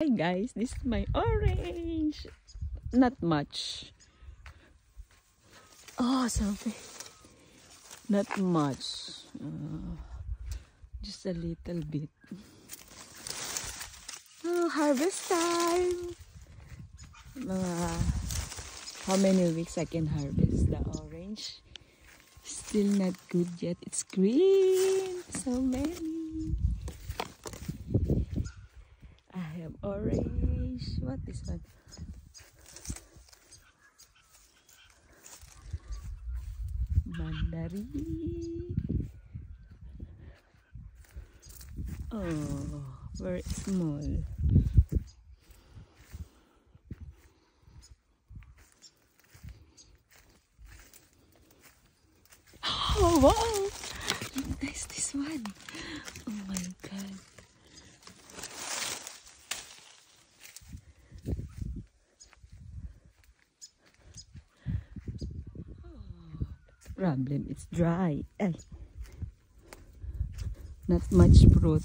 Hi guys, this is my orange. Not much. Oh, something. Not much. Just a little bit. Oh, harvest time. How many weeks I can harvest the orange? Still not good yet. It's green. So many. I have orange. What is that? Mandarin. Oh, very small. Oh wow! Look nice this one. Oh my god. Problem, it's dry. Not much fruit.